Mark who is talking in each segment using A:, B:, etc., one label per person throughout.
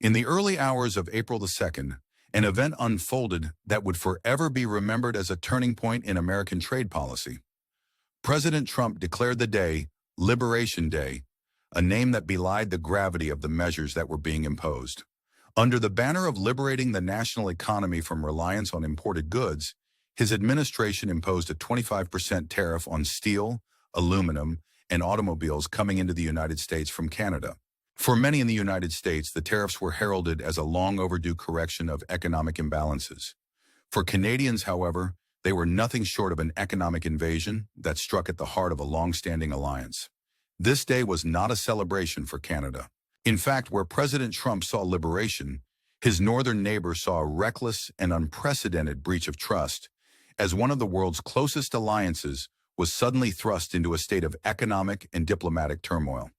A: In the early hours of April the 2nd, an event unfolded that would forever be remembered as a turning point in American trade policy. President Trump declared the day Liberation Day, a name that belied the gravity of the measures that were being imposed. Under the banner of liberating the national economy from reliance on imported goods, his administration imposed a 25% tariff on steel, aluminum, and automobiles coming into the United States from Canada. For many in the United States, the tariffs were heralded as a long overdue correction of economic imbalances. For Canadians, however, they were nothing short of an economic invasion that struck at the heart of a long-standing alliance. This day was not a celebration for Canada. In fact, where President Trump saw liberation, his northern neighbor saw a reckless and unprecedented breach of trust, as one of the world's closest alliances was suddenly thrust into a state of economic and diplomatic turmoil.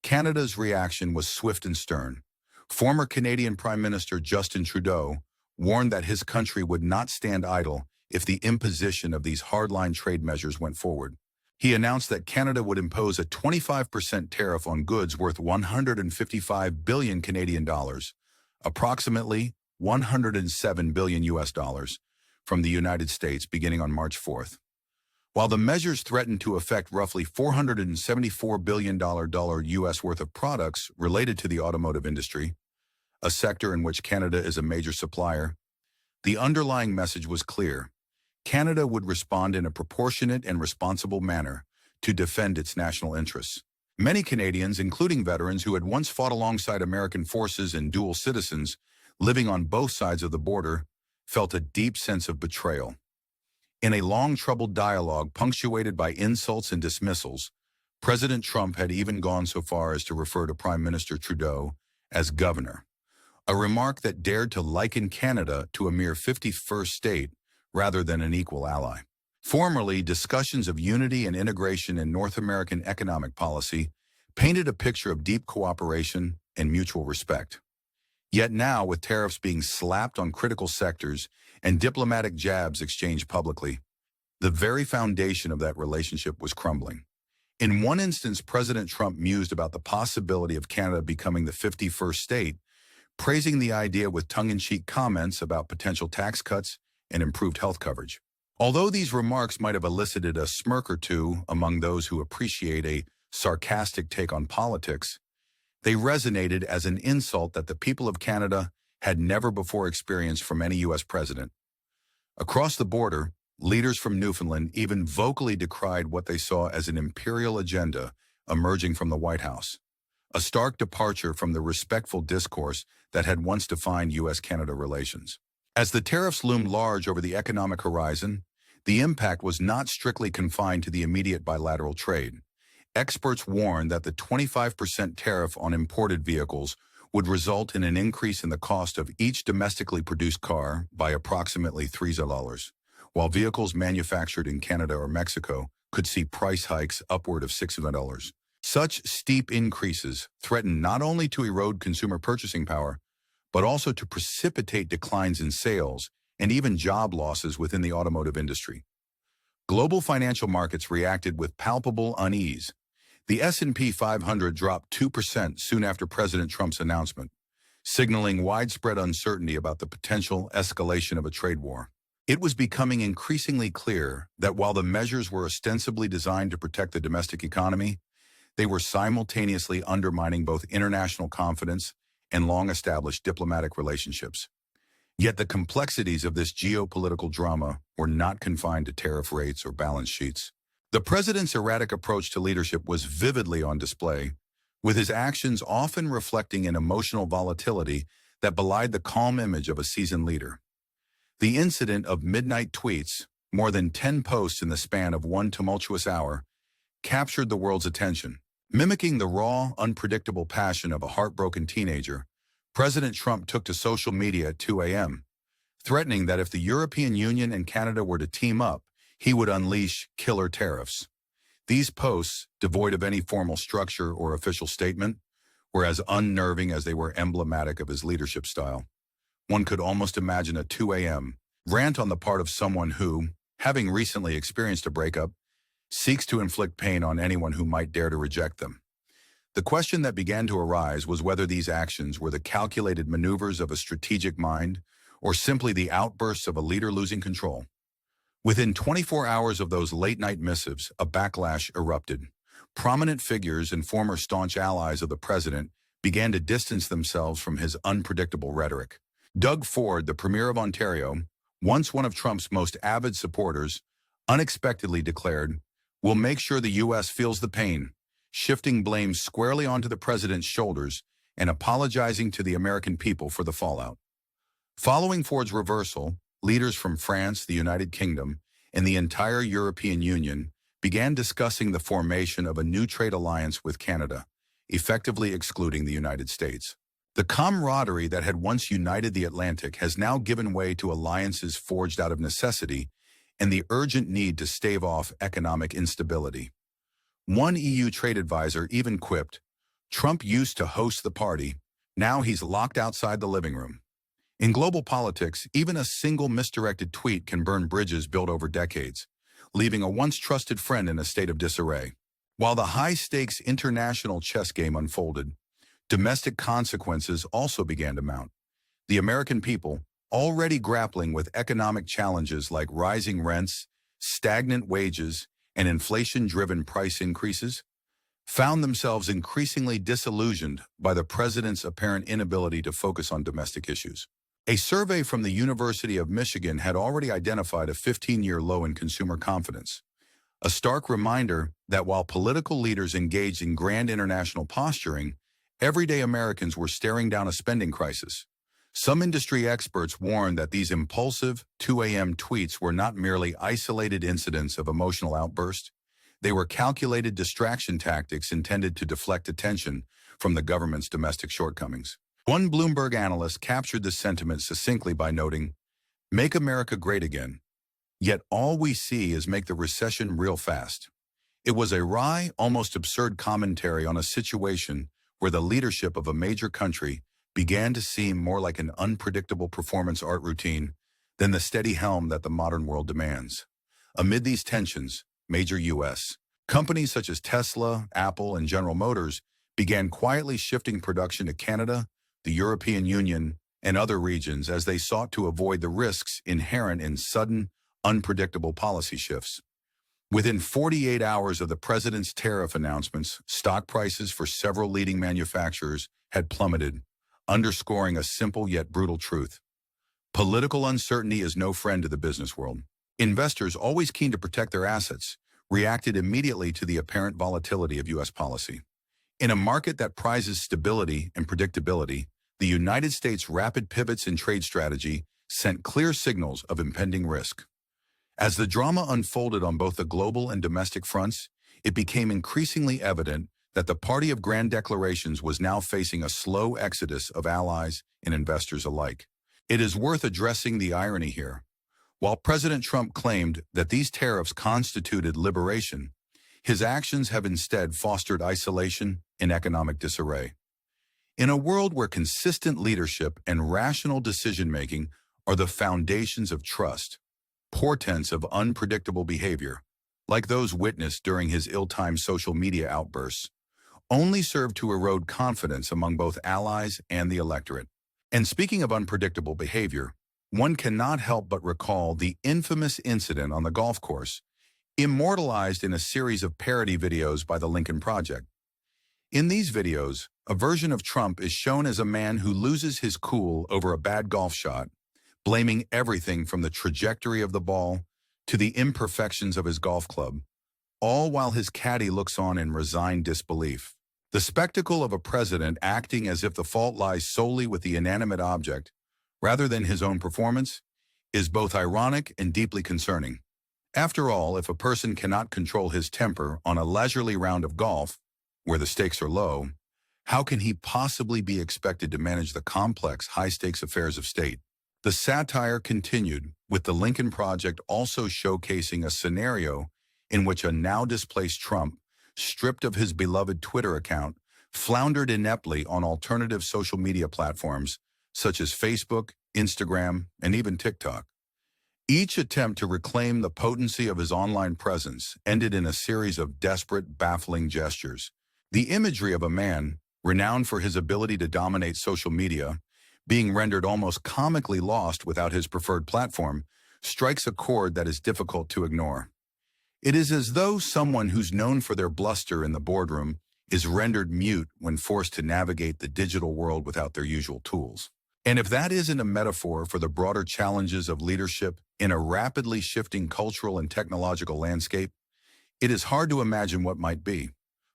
A: Canada's reaction was swift and stern. Former Canadian Prime Minister Justin Trudeau warned that his country would not stand idle if the imposition of these hardline trade measures went forward. He announced that Canada would impose a 25% tariff on goods worth 155 billion Canadian dollars, approximately 107 billion US dollars, from the United States beginning on March 4th. While the measures threatened to affect roughly $474 billion US worth of products related to the automotive industry, a sector in which Canada is a major supplier, the underlying message was clear. Canada would respond in a proportionate and responsible manner to defend its national interests. Many Canadians, including veterans who had once fought alongside American forces and dual citizens living on both sides of the border, felt a deep sense of betrayal. In a long, troubled dialogue punctuated by insults and dismissals, President Trump had even gone so far as to refer to Prime Minister Trudeau as governor, a remark that dared to liken Canada to a mere 51st state rather than an equal ally. Formerly, discussions of unity and integration in North American economic policy painted a picture of deep cooperation and mutual respect. Yet now, with tariffs being slapped on critical sectors and diplomatic jabs exchanged publicly, the very foundation of that relationship was crumbling. In one instance, President Trump mused about the possibility of Canada becoming the 51st state, praising the idea with tongue-in-cheek comments about potential tax cuts and improved health coverage. Although these remarks might have elicited a smirk or two among those who appreciate a sarcastic take on politics, they resonated as an insult that the people of Canada had never before experienced from any U.S. president. Across the border, leaders from Newfoundland even vocally decried what they saw as an imperial agenda emerging from the White House, a stark departure from the respectful discourse that had once defined U.S.-Canada relations. As the tariffs loomed large over the economic horizon, the impact was not strictly confined to the immediate bilateral trade. Experts warned that the 25% tariff on imported vehicles would result in an increase in the cost of each domestically produced car by approximately $3, while vehicles manufactured in Canada or Mexico could see price hikes upward of $6. Such steep increases threatened not only to erode consumer purchasing power, but also to precipitate declines in sales and even job losses within the automotive industry. Global financial markets reacted with palpable unease. The S&P 500 dropped 2% soon after President Trump's announcement, signaling widespread uncertainty about the potential escalation of a trade war. It was becoming increasingly clear that while the measures were ostensibly designed to protect the domestic economy, they were simultaneously undermining both international confidence and long-established diplomatic relationships. Yet the complexities of this geopolitical drama were not confined to tariff rates or balance sheets. The president's erratic approach to leadership was vividly on display, with his actions often reflecting an emotional volatility that belied the calm image of a seasoned leader. The incident of midnight tweets, more than 10 posts in the span of one tumultuous hour, captured the world's attention. Mimicking the raw, unpredictable passion of a heartbroken teenager, President Trump took to social media at 2 a.m., threatening that if the European Union and Canada were to team up, he would unleash killer tariffs. These posts, devoid of any formal structure or official statement, were as unnerving as they were emblematic of his leadership style. One could almost imagine a 2 a.m. rant on the part of someone who, having recently experienced a breakup, seeks to inflict pain on anyone who might dare to reject them. The question that began to arise was whether these actions were the calculated maneuvers of a strategic mind or simply the outbursts of a leader losing control. Within 24 hours of those late-night missives, a backlash erupted. Prominent figures and former staunch allies of the president began to distance themselves from his unpredictable rhetoric. Doug Ford, the Premier of Ontario, once one of Trump's most avid supporters, unexpectedly declared, "We'll make sure the U.S. feels the pain," shifting blame squarely onto the president's shoulders and apologizing to the American people for the fallout. Following Ford's reversal, leaders from France, the United Kingdom, and the entire European Union began discussing the formation of a new trade alliance with Canada, effectively excluding the United States. The camaraderie that had once united the Atlantic has now given way to alliances forged out of necessity and the urgent need to stave off economic instability. One EU trade advisor even quipped, "Trump used to host the party, now he's locked outside the living room." In global politics, even a single misdirected tweet can burn bridges built over decades, leaving a once-trusted friend in a state of disarray. While the high-stakes international chess game unfolded, domestic consequences also began to mount. The American people, already grappling with economic challenges like rising rents, stagnant wages, and inflation-driven price increases, found themselves increasingly disillusioned by the president's apparent inability to focus on domestic issues. A survey from the University of Michigan had already identified a 15-year low in consumer confidence, a stark reminder that while political leaders engaged in grand international posturing, everyday Americans were staring down a spending crisis. Some industry experts warned that these impulsive 2 a.m. tweets were not merely isolated incidents of emotional outburst. They were calculated distraction tactics intended to deflect attention from the government's domestic shortcomings. One Bloomberg analyst captured this sentiment succinctly by noting, "Make America great again. Yet all we see is make the recession real fast." It was a wry, almost absurd commentary on a situation where the leadership of a major country began to seem more like an unpredictable performance art routine than the steady helm that the modern world demands. Amid these tensions, major U.S. companies such as Tesla, Apple, and General Motors began quietly shifting production to Canada, the European Union, and other regions as they sought to avoid the risks inherent in sudden, unpredictable policy shifts. Within 48 hours of the president's tariff announcements, stock prices for several leading manufacturers had plummeted, underscoring a simple yet brutal truth. Political uncertainty is no friend to the business world. Investors, always keen to protect their assets, reacted immediately to the apparent volatility of U.S. policy. In a market that prizes stability and predictability, the United States' rapid pivots in trade strategy sent clear signals of impending risk. As the drama unfolded on both the global and domestic fronts, it became increasingly evident that the party of grand declarations was now facing a slow exodus of allies and investors alike. It is worth addressing the irony here. While President Trump claimed that these tariffs constituted liberation, his actions have instead fostered isolation and economic disarray. In a world where consistent leadership and rational decision-making are the foundations of trust, portents of unpredictable behavior, like those witnessed during his ill-timed social media outbursts, only serve to erode confidence among both allies and the electorate. And speaking of unpredictable behavior, one cannot help but recall the infamous incident on the golf course, immortalized in a series of parody videos by the Lincoln Project. In these videos, a version of Trump is shown as a man who loses his cool over a bad golf shot, blaming everything from the trajectory of the ball to the imperfections of his golf club, all while his caddy looks on in resigned disbelief. The spectacle of a president acting as if the fault lies solely with the inanimate object, rather than his own performance, is both ironic and deeply concerning. After all, if a person cannot control his temper on a leisurely round of golf, where the stakes are low, how can he possibly be expected to manage the complex, high-stakes affairs of state? The satire continued, with the Lincoln Project also showcasing a scenario in which a now-displaced Trump, stripped of his beloved Twitter account, floundered ineptly on alternative social media platforms such as Facebook, Instagram, and even TikTok. Each attempt to reclaim the potency of his online presence ended in a series of desperate, baffling gestures, The imagery of a man, renowned for his ability to dominate social media, being rendered almost comically lost without his preferred platform, strikes a chord that is difficult to ignore. It is as though someone who's known for their bluster in the boardroom is rendered mute when forced to navigate the digital world without their usual tools. And if that isn't a metaphor for the broader challenges of leadership in a rapidly shifting cultural and technological landscape, it is hard to imagine what might be.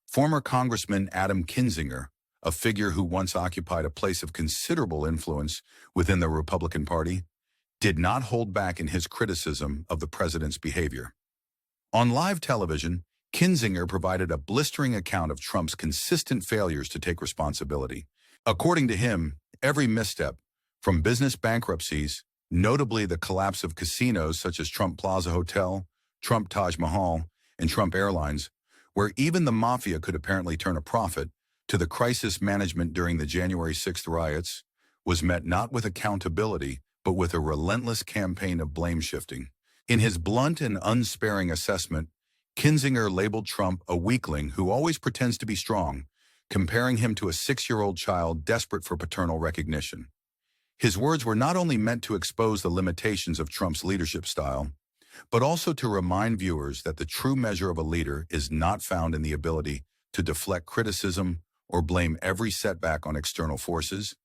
A: Former Congressman Adam Kinzinger, a figure who once occupied a place of considerable influence within the Republican Party, did not hold back in his criticism of the president's behavior. On live television, Kinzinger provided a blistering account of Trump's consistent failures to take responsibility. According to him, every misstep, from business bankruptcies, notably the collapse of casinos such as Trump Plaza Hotel, Trump Taj Mahal, and Trump Airlines, where even the mafia could apparently turn a profit, to the crisis management during the January 6th riots, was met not with accountability, but with a relentless campaign of blame shifting. In his blunt and unsparing assessment, Kinzinger labeled Trump a weakling who always pretends to be strong, comparing him to a 6-year-old child desperate for paternal recognition. His words were not only meant to expose the limitations of Trump's leadership style, but also to remind viewers that the true measure of a leader is not found in the ability to deflect criticism or blame every setback on external forces,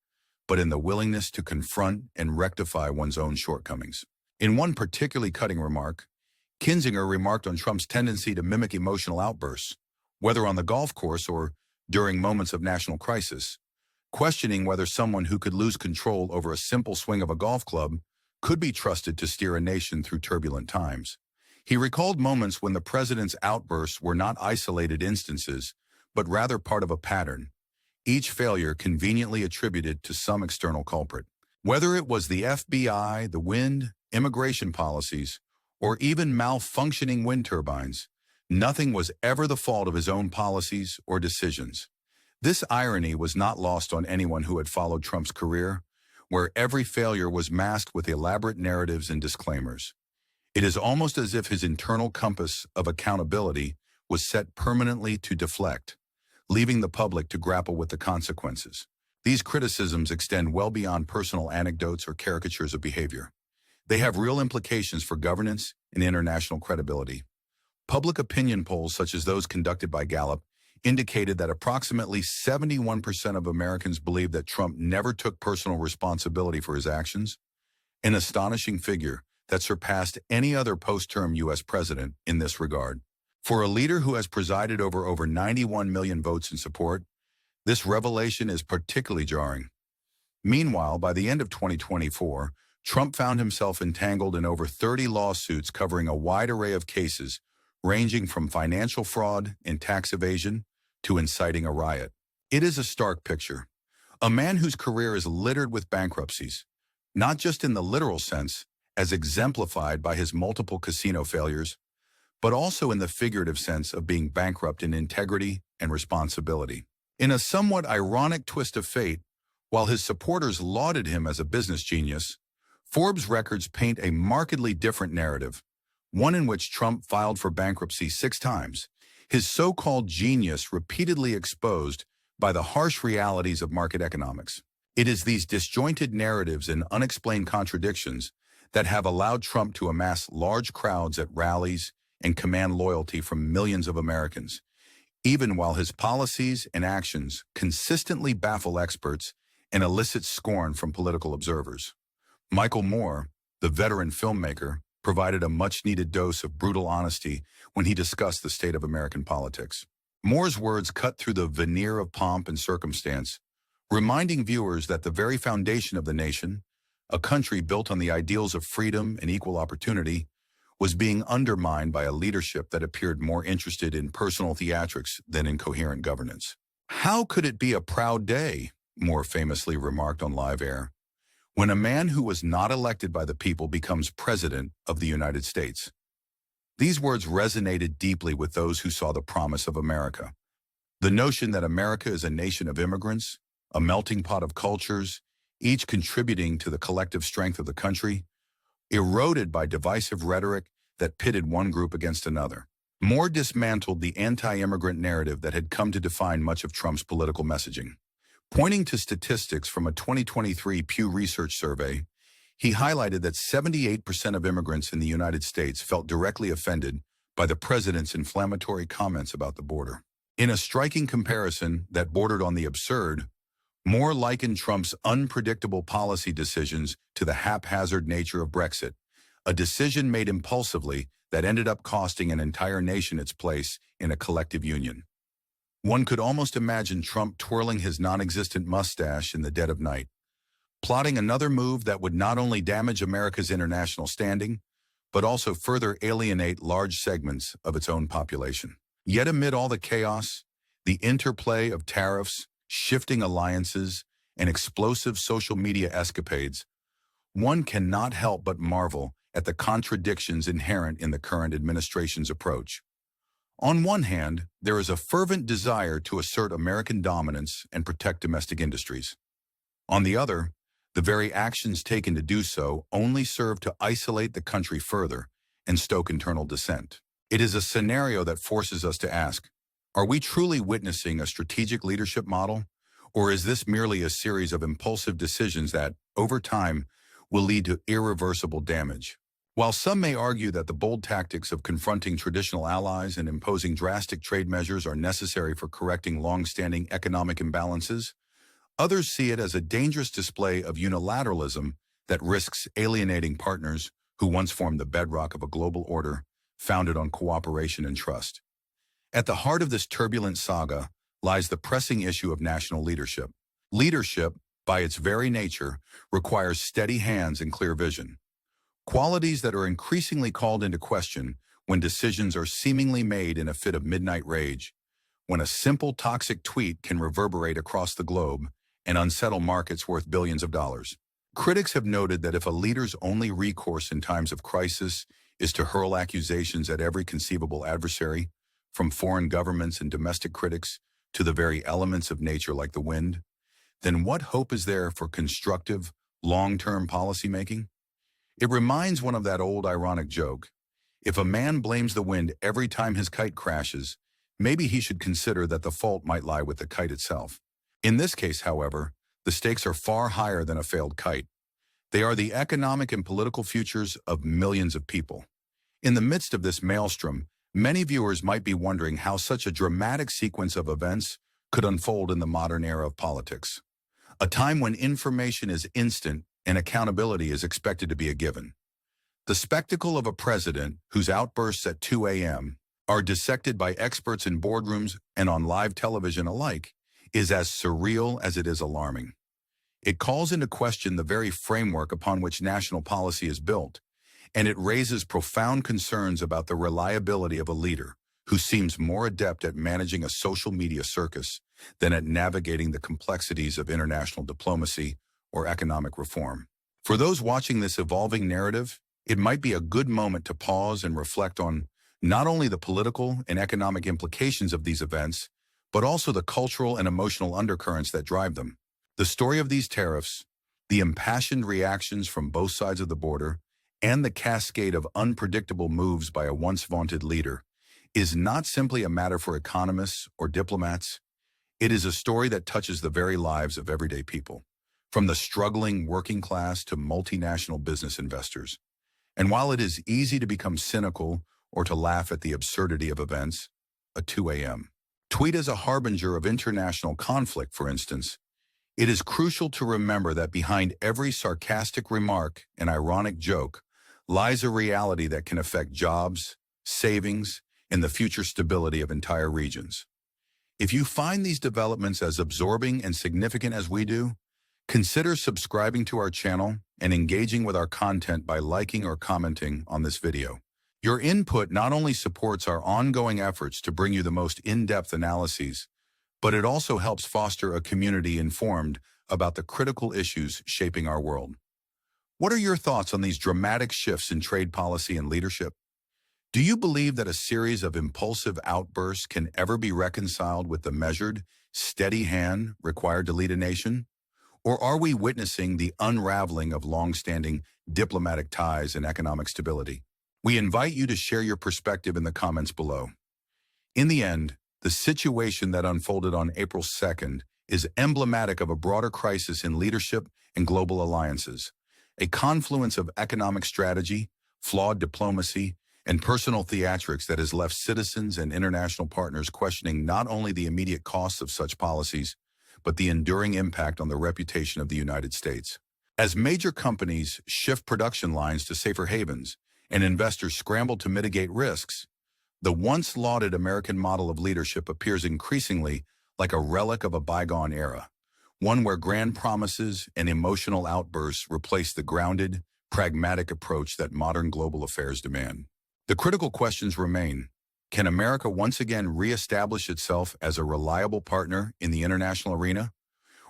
A: but in the willingness to confront and rectify one's own shortcomings. In one particularly cutting remark, Kinzinger remarked on Trump's tendency to mimic emotional outbursts, whether on the golf course or during moments of national crisis, questioning whether someone who could lose control over a simple swing of a golf club could be trusted to steer a nation through turbulent times. He recalled moments when the president's outbursts were not isolated instances, but rather part of a pattern, each failure conveniently attributed to some external culprit. Whether it was the FBI, the wind, immigration policies, or even malfunctioning wind turbines, nothing was ever the fault of his own policies or decisions. This irony was not lost on anyone who had followed Trump's career, where every failure was masked with elaborate narratives and disclaimers. It is almost as if his internal compass of accountability was set permanently to deflect, leaving the public to grapple with the consequences. These criticisms extend well beyond personal anecdotes or caricatures of behavior. They have real implications for governance and international credibility. Public opinion polls such as those conducted by Gallup indicated that approximately 71% of Americans believe that Trump never took personal responsibility for his actions, an astonishing figure that surpassed any other post-term U.S. president in this regard. For a leader who has presided over 91 million votes in support, this revelation is particularly jarring. Meanwhile, by the end of 2024, Trump found himself entangled in over 30 lawsuits covering a wide array of cases, ranging from financial fraud and tax evasion to inciting a riot. It is a stark picture. A man whose career is littered with bankruptcies, not just in the literal sense, as exemplified by his multiple casino failures, but also in the figurative sense of being bankrupt in integrity and responsibility. In a somewhat ironic twist of fate, while his supporters lauded him as a business genius, Forbes records paint a markedly different narrative, one in which Trump filed for bankruptcy 6 times, his so-called genius repeatedly exposed by the harsh realities of market economics. It is these disjointed narratives and unexplained contradictions that have allowed Trump to amass large crowds at rallies and command loyalty from millions of Americans, even while his policies and actions consistently baffle experts and elicit scorn from political observers. Michael Moore, the veteran filmmaker, provided a much-needed dose of brutal honesty when he discussed the state of American politics. Moore's words cut through the veneer of pomp and circumstance, reminding viewers that the very foundation of the nation, a country built on the ideals of freedom and equal opportunity, was being undermined by a leadership that appeared more interested in personal theatrics than in coherent governance. "How could it be a proud day?" Moore famously remarked on live air, "when a man who was not elected by the people becomes president of the United States." These words resonated deeply with those who saw the promise of America. The notion that America is a nation of immigrants, a melting pot of cultures, each contributing to the collective strength of the country, eroded by divisive rhetoric that pitted one group against another. Moore dismantled the anti-immigrant narrative that had come to define much of Trump's political messaging. Pointing to statistics from a 2023 Pew Research survey, he highlighted that 78% of immigrants in the United States felt directly offended by the president's inflammatory comments about the border. In a striking comparison that bordered on the absurd, Moore likened Trump's unpredictable policy decisions to the haphazard nature of Brexit, a decision made impulsively that ended up costing an entire nation its place in a collective union. One could almost imagine Trump twirling his non-existent mustache in the dead of night, plotting another move that would not only damage America's international standing, but also further alienate large segments of its own population. Yet amid all the chaos, the interplay of tariffs, shifting alliances, and explosive social media escapades, one cannot help but marvel at the contradictions inherent in the current administration's approach. On one hand, there is a fervent desire to assert American dominance and protect domestic industries. On the other, the very actions taken to do so only serve to isolate the country further and stoke internal dissent. It is a scenario that forces us to ask, are we truly witnessing a strategic leadership model, or is this merely a series of impulsive decisions that, over time, will lead to irreversible damage? While some may argue that the bold tactics of confronting traditional allies and imposing drastic trade measures are necessary for correcting long-standing economic imbalances, others see it as a dangerous display of unilateralism that risks alienating partners who once formed the bedrock of a global order founded on cooperation and trust. At the heart of this turbulent saga lies the pressing issue of national leadership. Leadership, by its very nature, requires steady hands and clear vision, qualities that are increasingly called into question when decisions are seemingly made in a fit of midnight rage, when a simple toxic tweet can reverberate across the globe and unsettle markets worth billions of dollars. Critics have noted that if a leader's only recourse in times of crisis is to hurl accusations at every conceivable adversary, from foreign governments and domestic critics to the very elements of nature like the wind, then what hope is there for constructive, long-term policymaking? It reminds one of that old ironic joke. If a man blames the wind every time his kite crashes, maybe he should consider that the fault might lie with the kite itself. In this case, however, the stakes are far higher than a failed kite. They are the economic and political futures of millions of people. In the midst of this maelstrom, many viewers might be wondering how such a dramatic sequence of events could unfold in the modern era of politics, a time when information is instant and accountability is expected to be a given. The spectacle of a president whose outbursts at 2 a.m. are dissected by experts in boardrooms and on live television alike is as surreal as it is alarming. It calls into question the very framework upon which national policy is built, and it raises profound concerns about the reliability of a leader who seems more adept at managing a social media circus than at navigating the complexities of international diplomacy or economic reform. For those watching this evolving narrative, it might be a good moment to pause and reflect on not only the political and economic implications of these events, but also the cultural and emotional undercurrents that drive them. The story of these tariffs, the impassioned reactions from both sides of the border, and the cascade of unpredictable moves by a once vaunted leader is not simply a matter for economists or diplomats. It is a story that touches the very lives of everyday people, from the struggling working class to multinational business investors. And while it is easy to become cynical or to laugh at the absurdity of events, a 2 a.m. tweet as a harbinger of international conflict, for instance, it is crucial to remember that behind every sarcastic remark and ironic joke lies a reality that can affect jobs, savings, and the future stability of entire regions. If you find these developments as absorbing and significant as we do, consider subscribing to our channel and engaging with our content by liking or commenting on this video. Your input not only supports our ongoing efforts to bring you the most in-depth analyses, but it also helps foster a community informed about the critical issues shaping our world. What are your thoughts on these dramatic shifts in trade policy and leadership? Do you believe that a series of impulsive outbursts can ever be reconciled with the measured, steady hand required to lead a nation? Or are we witnessing the unraveling of long-standing diplomatic ties and economic stability? We invite you to share your perspective in the comments below. In the end, the situation that unfolded on April 2nd is emblematic of a broader crisis in leadership and global alliances, a confluence of economic strategy, flawed diplomacy, and personal theatrics that has left citizens and international partners questioning not only the immediate costs of such policies, but the enduring impact on the reputation of the United States. As major companies shift production lines to safer havens and investors scramble to mitigate risks, the once lauded American model of leadership appears increasingly like a relic of a bygone era, one where grand promises and emotional outbursts replace the grounded, pragmatic approach that modern global affairs demand. The critical questions remain: can America once again reestablish itself as a reliable partner in the international arena?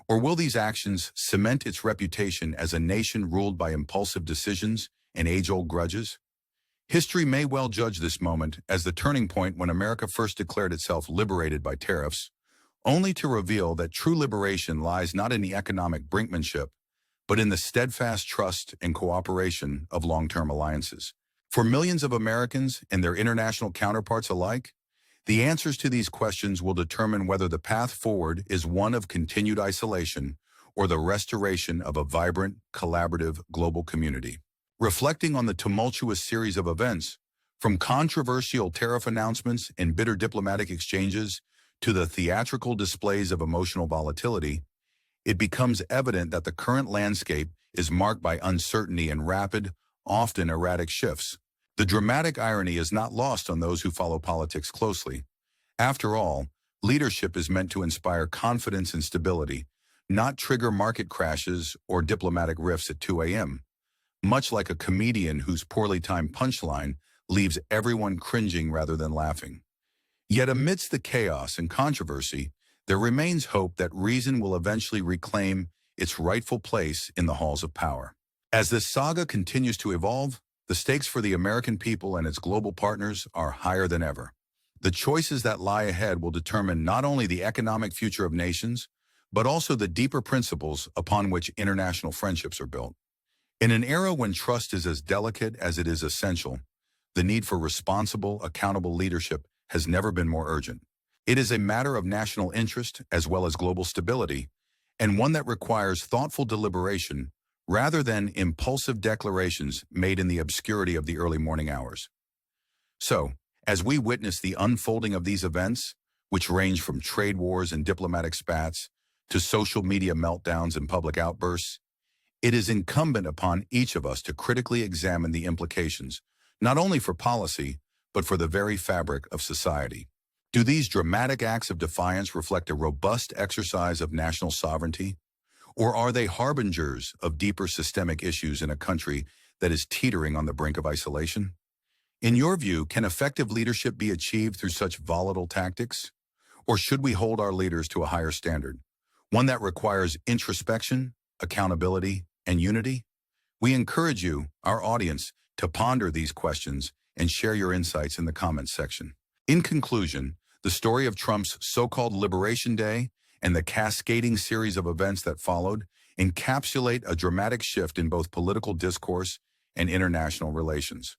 A: Or will these actions cement its reputation as a nation ruled by impulsive decisions and age-old grudges? History may well judge this moment as the turning point when America first declared itself liberated by tariffs, only to reveal that true liberation lies not in the economic brinkmanship, but in the steadfast trust and cooperation of long-term alliances. For millions of Americans and their international counterparts alike, the answers to these questions will determine whether the path forward is one of continued isolation or the restoration of a vibrant, collaborative global community. Reflecting on the tumultuous series of events, from controversial tariff announcements and bitter diplomatic exchanges to the theatrical displays of emotional volatility, it becomes evident that the current landscape is marked by uncertainty and rapid, often erratic shifts. The dramatic irony is not lost on those who follow politics closely. After all, leadership is meant to inspire confidence and stability, not trigger market crashes or diplomatic rifts at 2 a.m., much like a comedian whose poorly timed punchline leaves everyone cringing rather than laughing. Yet amidst the chaos and controversy, there remains hope that reason will eventually reclaim its rightful place in the halls of power. As this saga continues to evolve, the stakes for the American people and its global partners are higher than ever. The choices that lie ahead will determine not only the economic future of nations, but also the deeper principles upon which international friendships are built. In an era when trust is as delicate as it is essential, the need for responsible, accountable leadership has never been more urgent. It is a matter of national interest as well as global stability, and one that requires thoughtful deliberation rather than impulsive declarations made in the obscurity of the early morning hours. So, as we witness the unfolding of these events, which range from trade wars and diplomatic spats to social media meltdowns and public outbursts, it is incumbent upon each of us to critically examine the implications, not only for policy, but for the very fabric of society. Do these dramatic acts of defiance reflect a robust exercise of national sovereignty? Or are they harbingers of deeper systemic issues in a country that is teetering on the brink of isolation? In your view, can effective leadership be achieved through such volatile tactics? Or should we hold our leaders to a higher standard, one that requires introspection, accountability, and unity? We encourage you, our audience, to ponder these questions and share your insights in the comments section. In conclusion, the story of Trump's so-called Liberation Day and the cascading series of events that followed encapsulate a dramatic shift in both political discourse and international relations.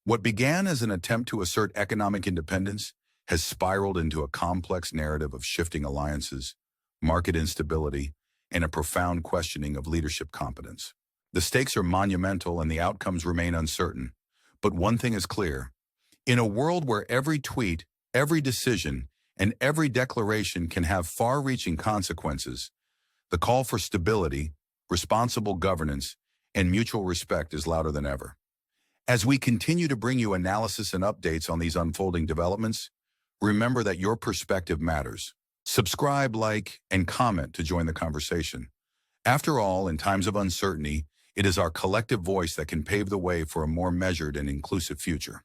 A: What began as an attempt to assert economic independence has spiraled into a complex narrative of shifting alliances, market instability, and a profound questioning of leadership competence. The stakes are monumental and the outcomes remain uncertain. But one thing is clear: in a world where every tweet, every decision, and every declaration can have far-reaching consequences, the call for stability, responsible governance, and mutual respect is louder than ever. As we continue to bring you analysis and updates on these unfolding developments, remember that your perspective matters. Subscribe, like, and comment to join the conversation. After all, in times of uncertainty, it is our collective voice that can pave the way for a more measured and inclusive future.